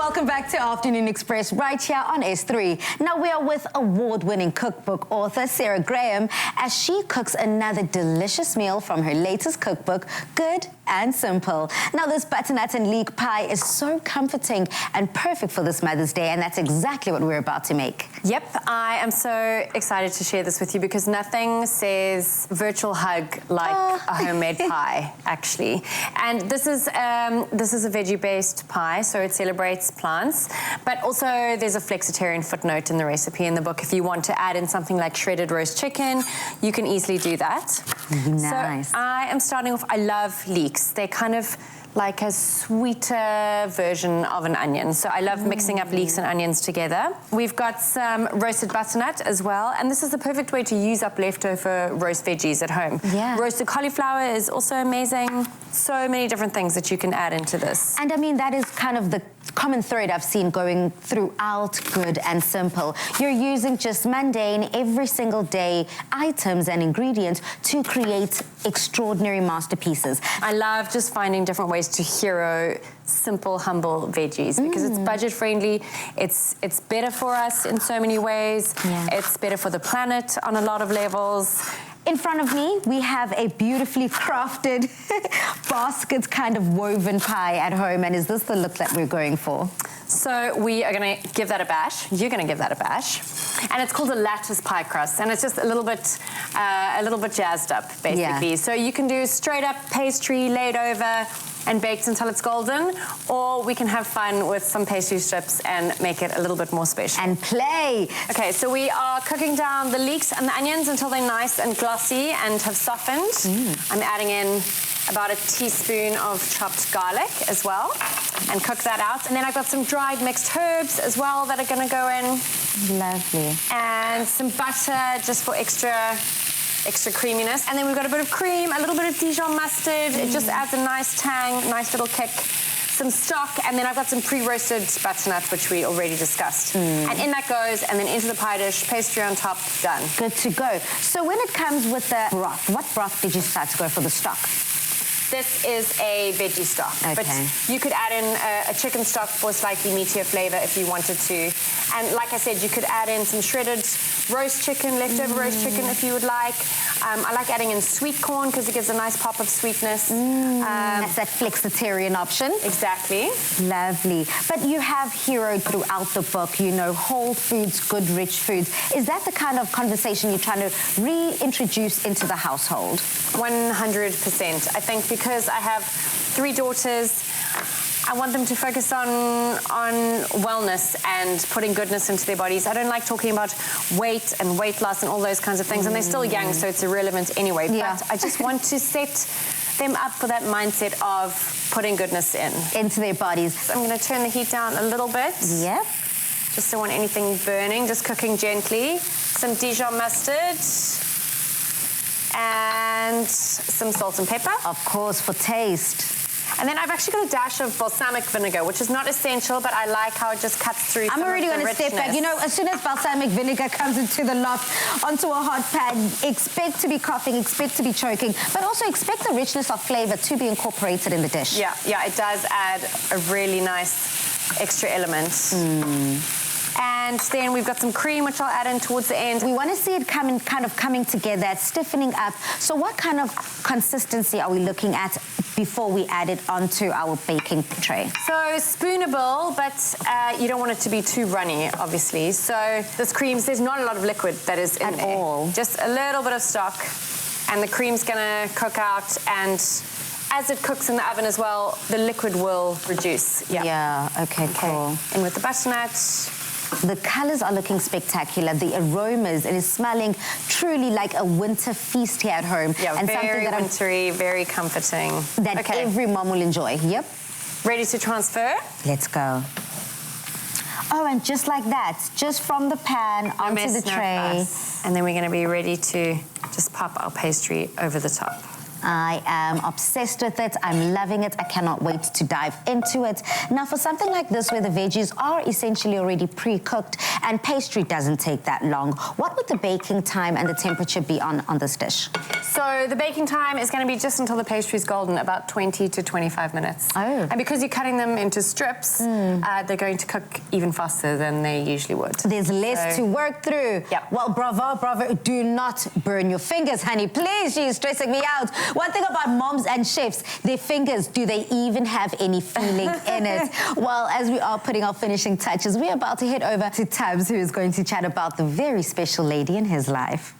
welcome back to Afternoon Express right here on S3. Now we are with award-winning cookbook author Sarah Graham as she cooks another delicious meal from her latest cookbook, Good and Simple. Now this butternut and leek pie is so comforting and perfect for this Mother's Day, and that's exactly what we're about to make. Yep, I am so excited to share this with you because nothing says virtual hug like a homemade pie, actually. And this is a veggie-based pie, so it celebrates plants, but also there's a flexitarian footnote in the recipe in the book. If you want to add in something like shredded roast chicken, you can easily do that. Nice. So I am starting off, I love leeks. They're kind of like a sweeter version of an onion. So I love mixing up leeks and onions together. We've got some roasted butternut as well, and this is the perfect way to use up leftover roast veggies at home. Yeah. Roasted cauliflower is also amazing. So many different things that you can add into this. And I mean, that is kind of the common thread I've seen going throughout Good and Simple. You're using just mundane, every single day items and ingredients to create extraordinary masterpieces. I love just finding different ways to hero simple, humble veggies because it's budget friendly. It's better for us in so many ways. Yeah. It's better for the planet on a lot of levels. In front of me, we have a beautifully crafted basket kind of woven pie at home. And is this the look that we're going for? So we are going to give that a bash. You're going to give that a bash. And it's called a lattice pie crust. And it's just a little bit jazzed up, basically. Yeah. So you can do straight up pastry laid over and baked until it's golden, or we can have fun with some pastry strips and make it a little bit more special. And play. Okay, so we are cooking down the leeks and the onions until they're nice and glossy and have softened. I'm adding in about a teaspoon of chopped garlic as well, and cook that out. And then I've got some dried mixed herbs as well that are gonna go in. Lovely. And some butter just for extra creaminess. And then we've got a bit of cream, a little bit of Dijon mustard. It just adds a nice tang, nice little kick. Some stock, and then I've got some pre-roasted butternut, which we already discussed. And in that goes, and then into the pie dish, pastry on top, done. Good to go. So when it comes with the broth, what broth did you decide to go for the stock? This is a veggie stock, but you could add in a chicken stock for slightly meatier flavor if you wanted to. And like I said, you could add in some shredded roast chicken, leftover roast chicken if you would like. I like adding in sweet corn because it gives a nice pop of sweetness. That's that flexitarian option. Exactly. Lovely. But you have heroed throughout the book, you know, whole foods, good, rich foods. Is that the kind of conversation you're trying to reintroduce into the household? 100%. I think because I have 3 daughters, I want them to focus on wellness and putting goodness into their bodies. I don't like talking about weight and weight loss and all those kinds of things, and they're still young, so it's irrelevant anyway. Yeah. But I just want to set them up for that mindset of putting goodness into their bodies. So I'm going to turn the heat down a little bit. Yep. Just don't want anything burning, just cooking gently. Some Dijon mustard. And some salt and pepper. Of course, for taste. And then I've actually got a dash of balsamic vinegar, which is not essential, but I like how it just cuts through I'm already going to step back. You know, as soon as balsamic vinegar comes into the loft, onto a hot pan, expect to be coughing, expect to be choking, but also expect the richness of flavor to be incorporated in the dish. Yeah, it does add a really nice extra element. And then we've got some cream, which I'll add in towards the end. We want to see it kind of coming together, stiffening up. So what kind of consistency are we looking at before we add it onto our baking tray? So spoonable, but you don't want it to be too runny, obviously. So this cream, there's not a lot of liquid that is in there. At all. Just a little bit of stock, and the cream's gonna cook out, and as it cooks in the oven as well, the liquid will reduce. Yeah, okay, cool. And with the butternut. The colors are looking spectacular. The aromas, it is smelling truly like a winter feast here at home. Yeah, and very wintry, very comforting. That every mom will enjoy. Yep. Ready to transfer? Let's go. Oh, and just like that, just from the pan onto the tray. And then we're going to be ready to just pop our pastry over the top. I am obsessed with it. I'm loving it. I cannot wait to dive into it. Now, for something like this where the veggies are essentially already pre-cooked and pastry doesn't take that long, what would the baking time and the temperature be on this dish? So the baking time is going to be just until the pastry's golden, about 20 to 25 minutes. Oh. And because you're cutting them into strips, they're going to cook even faster than they usually would. There's less to work through. Yep. Well, bravo. Do not burn your fingers, honey. Please, she's stressing me out. One thing about moms and chefs, their fingers, do they even have any feeling in it? Well, as we are putting our finishing touches, we're about to head over to Tubbs, who is going to chat about the very special lady in his life.